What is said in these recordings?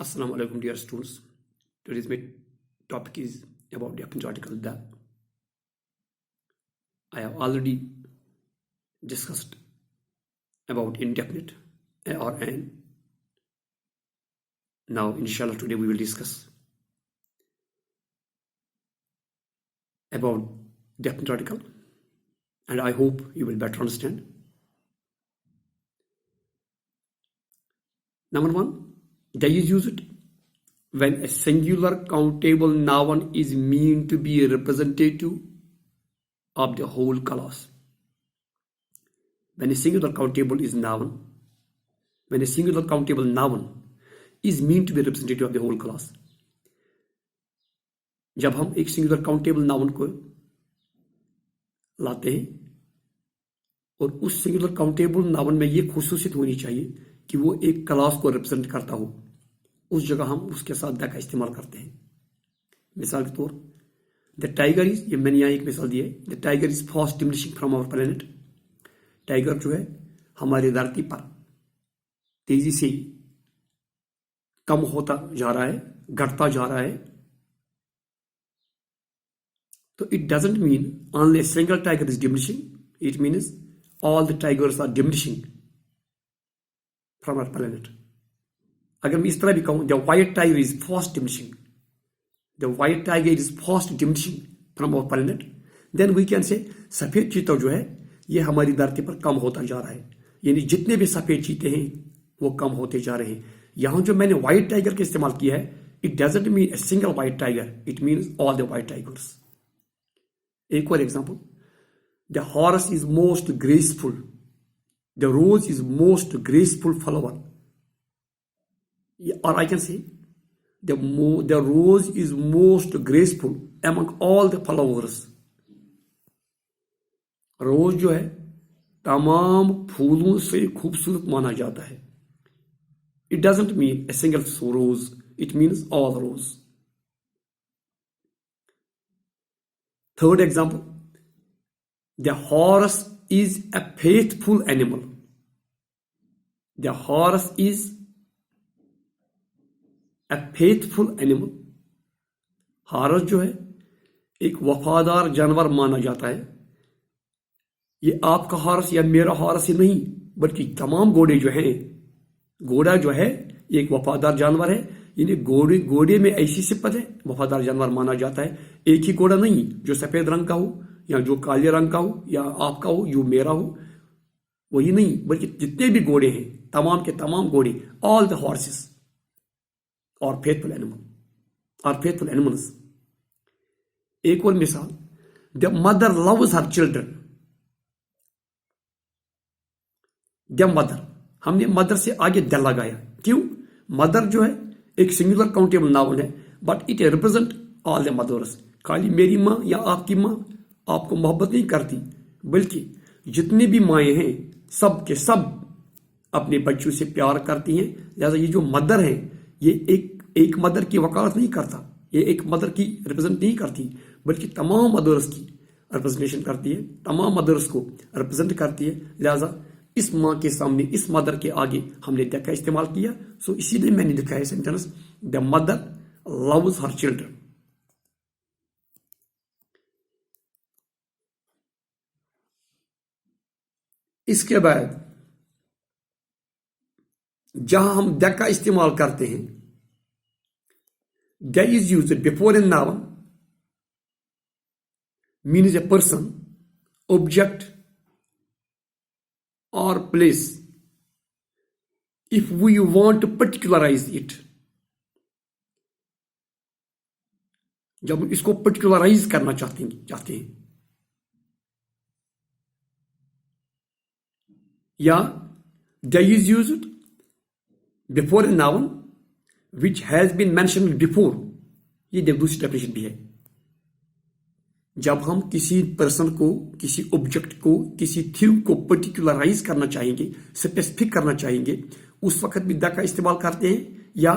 Assalamu alaikum dear students. Today's my topic is about definite article the. I have already discussed about indefinite or an. Now inshallah today we will discuss about definite article and I hope you will better understand. Number one, they use it when a singular countable noun is meant to be a representative of the whole class. When a singular countable is noun, when a singular countable noun is meant to be representative of the whole class. जब हम एक singular countable noun को लाते हैं और उस singular countable noun में ये खुसूसियत होनी चाहिए कि वो एक क्लास को रिप्रेजेंट करता हो, उस जगह हम उसके साथ द का इस्तेमाल करते हैं. मिसाल के तौर द टाइगर इज, ये मैंने यहाँ एक मिसाल दी है, the tiger is fast diminishing from our planet. Tiger जो है हमारी धरती पर तेजी से कम होता जा रहा है, घटता जा रहा है. तो it doesn't mean only a single tiger is diminishing. It means all the tigers are diminishing from our planet. अगर मैं इस तरह भी कहूं, the white tiger is fast diminishing, the white tiger is fast diminishing from our planet, then we can say सफेद चीता जो है ये हमारी धरती पर कम होता जा रहा है. यानी जितने भी सफेद चीते हैं वो कम होते जा रहे हैं. यहां जो मैंने व्हाइट टाइगर का इस्तेमाल किया है, it doesn't mean a single white tiger, it means all the white tigers. एक और example, the horse is most graceful, the rose is most graceful flower. Or I can say the rose is most graceful among all the flowers. रोज जो है तमाम फूलों से खूबसूरत माना जाता है. It doesn't mean a single rose, it means all rose. Third example, the horse is a faithful animal. The horse is a faithful animal. हारस जो है एक वफादार जानवर माना जाता है. ये आपका हारस या मेरा हारस ही नहीं, बल्कि तमाम घोड़े जो हैं, घोड़ा जो है ये एक वफादार जानवर है. यानी घोड़े में ऐसी सिफत है, वफादार जानवर माना जाता है. एक ही घोड़ा नहीं जो सफेद रंग का हो या जो काले रंग का हो या आपका हो, जो मेरा हो, वही नहीं, बल्कि जितने भी घोड़े हैं, तमाम के तमाम घोड़े, ऑल द हॉर्सेस और फेथफुल एनिमल्स. एक और मिसाल, the mother loves her children. The mother, हमने मदर से आगे द लगाया. क्यों? मदर जो है एक सिंगुलर काउंटेबल नाउन है, but it represent all the mothers. खाली मेरी माँ या आपकी माँ आपको मोहब्बत नहीं करती, बल्कि जितनी भी माएँ हैं सब के सब अपने बच्चों से प्यार करती हैं. लिहाजा ये जो मदर है ये एक मदर की वकालत नहीं करता, ये एक मदर की रिप्रेजेंट नहीं करती, बल्कि तमाम मदर्स की रिप्रेजेंटेशन करती है, तमाम मदर्स को रिप्रेजेंट करती है. लिहाजा इस माँ के सामने, इस मदर के आगे हमने द का इस्तेमाल किया. सो इसीलिए मैंने लिखा है sentence, the mother loves her children. इसके बाद जहां हम द का इस्तेमाल करते हैं, the is used before a noun means a person, object or place if we want to particularize it. जब हम इसको पर्टिकुलराइज करना चाहते हैं या the is used before a noun which has been mentioned before. ये दूसरी डेफिनेशन भी है. जब हम किसी पर्सन को, किसी ऑब्जेक्ट को, किसी थिंग को पर्टिकुलराइज करना चाहेंगे, स्पेसिफिक करना चाहेंगे, उस वक्त भी द का इस्तेमाल करते हैं. या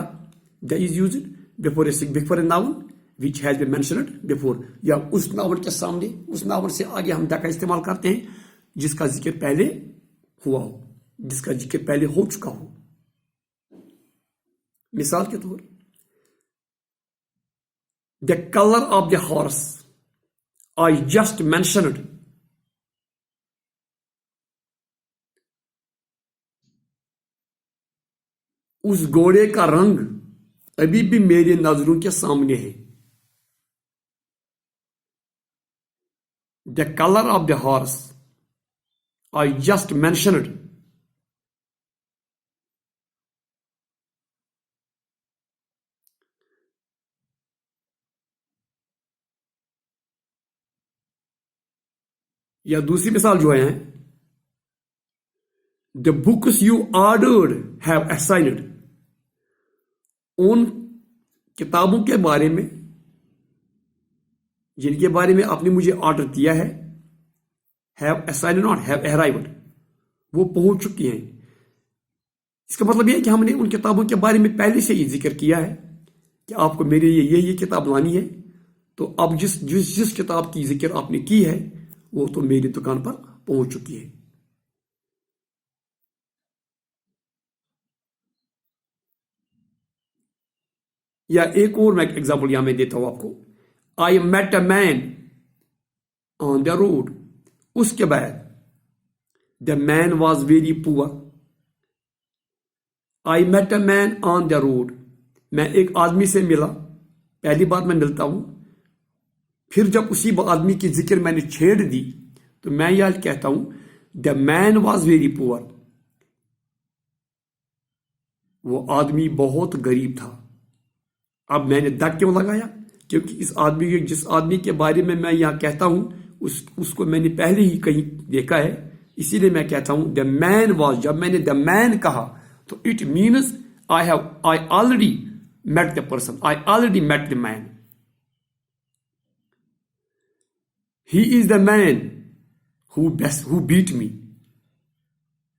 the is used before a noun which has been mentioned before, या उस नाउन के सामने, उस नाउन से आगे हम द का इस्तेमाल करते हैं जिसका जिक्र पहले हुआ हो, जिसका जिक्र पहले हो चुका हो. मिसाल के तौर the colour of the horse I just mentioned, उस घोड़े का रंग अभी भी मेरी नजरों के सामने है। The colour of the horse I just mentioned, या दूसरी मिसाल जो है the books you ordered have असाइनड, उन किताबों के बारे में जिनके बारे में आपने मुझे ऑर्डर किया है, हैव असाइनड नॉट हैव अराइव्ड, वो पहुंच चुकी हैं। इसका मतलब यह है कि हमने उन किताबों के बारे में पहले से ही जिक्र किया है कि आपको मेरे लिए ये किताब लानी है, तो अब जिस किताब की जिक्र आपने की है वो तो मेरी दुकान पर पहुंच चुकी है। या एक और मैं एग्जांपल यहां मैं देता हूं आपको। I met a man on the road, उसके बाद the man was very poor. I met a man on the road, मैं एक आदमी से मिला, पहली बार मैं मिलता हूं, फिर जब उसी आदमी की जिक्र मैंने छेड़ दी तो मैं यह कहता हूं the man was very poor, वो आदमी बहुत गरीब था। अब मैंने द क्यों लगाया? क्योंकि जिस आदमी के बारे में मैं यहां कहता हूं उसको मैंने पहले ही कहीं देखा है, इसीलिए मैं कहता हूं द मैन वॉज। जब मैंने द मैन कहा तो it means I already met the person, I already met the man. He is the man who beat me.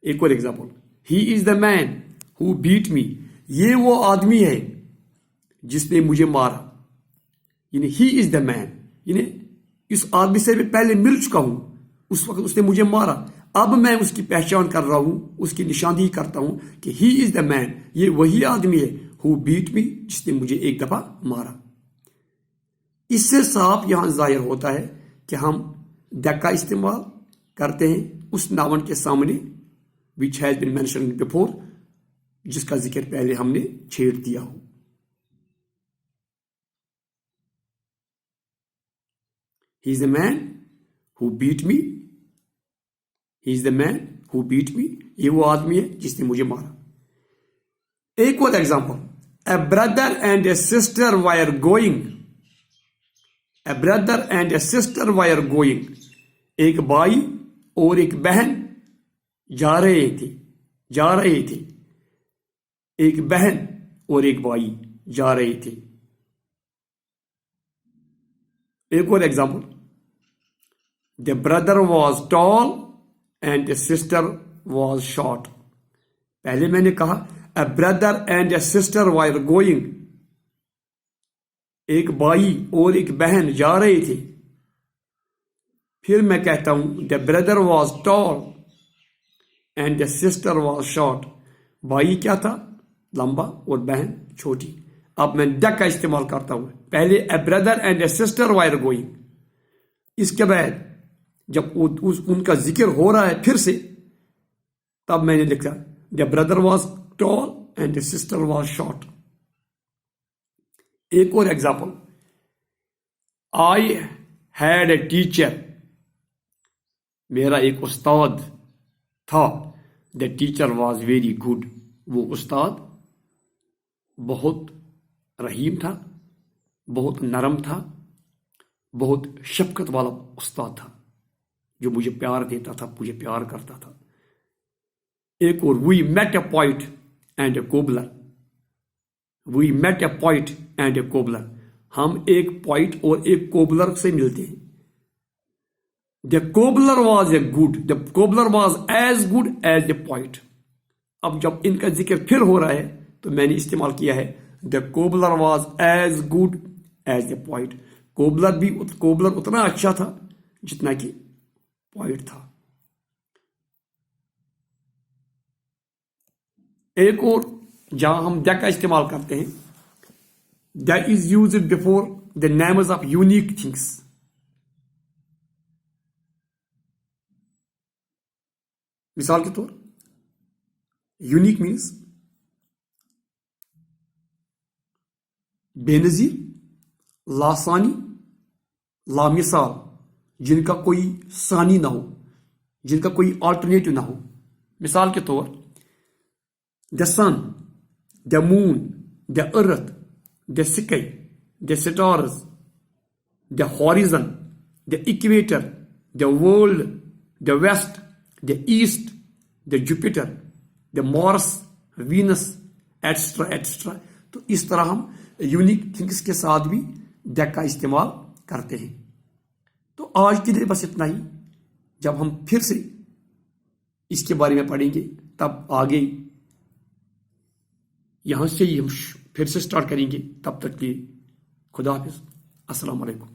एक और example, he is the man who beat me, ये वो आदमी है जिसने मुझे मारा। यानी ही इज द मैन, यानी इस आदमी से मैं पहले मिल चुका हूं, उस वक्त उसने मुझे मारा, अब मैं उसकी पहचान कर रहा हूं, उसकी निशानदेही करता हूं कि ही इज द मैन, ये वही आदमी है हु बीट मी, जिसने मुझे एक दफा मारा। इससे साफ यहां जाहिर होता है कि हम द का इस्तेमाल करते हैं उस नाउन के सामने which has been mentioned before, जिसका जिक्र पहले हमने छेड़ दिया हो। He is the man who beat me. He is the man who beat me. ये वो आदमी है जिसने मुझे मारा। एक और example, a brother and a sister were going. A brother and a sister were going. एक भाई और एक बहन जा रहे थे। एक बहन और एक भाई जा रहे थे। एक और example, the brother was tall and the sister was short. पहले मैंने कहा a brother and a sister were going, एक भाई और एक बहन जा रहे थे। फिर मैं कहता हूं the brother was tall and the sister was short, भाई क्या था? लंबा और बहन छोटी। अब मैं द का इस्तेमाल करता हूं, पहले a brother and a sister were going, इसके बाद जब उनका जिक्र हो रहा है फिर से, तब मैंने लिखा the brother was tall and the sister was short. एक और example, I had a teacher, मेरा एक उस्ताद था। The teacher was very good, वो उस्ताद बहुत रहीम था, बहुत नरम था, बहुत शफकत वाला उस्ताद था, जो मुझे प्यार देता था, मुझे प्यार करता था। एक और, we met a poet and a cobbler. We met a poet and a cobbler, हम एक पॉइंट और एक कोबलर से मिलते हैं। The cobbler was a good, the cobbler was as good as the poet. अब जब इनका जिक्र फिर हो रहा है तो मैंने इस्तेमाल किया है the cobbler was as good as the poet. Cobbler उतना अच्छा था जितना कि पॉइंट था। एक और जहां हम द का इस्तेमाल करते हैं, the is use before the names of unique things. मिसाल के तौर, यूनिक मीन्स बेनजीर, लासानी, लामिसाल, जिनका कोई सानी ना हो, जिनका कोई ऑल्टरनेटिव ना हो। मिसाल के तौर, the sun, the moon, the earth, the sky, the stars, the horizon, the equator, the world, the west, the east, the Jupiter, the Mars, Venus, etcetera etcetera. तो इस तरह हम यूनिक थिंग्स के साथ भी द का इस्तेमाल करते हैं। तो आज के लिए बस इतना ही। जब हम फिर से इसके बारे में पढ़ेंगे तब आगे यहां से ही हम फिर से स्टार्ट करेंगे। तब तक के लिए खुदा हाफिज, अस्सलाम वालेकुम।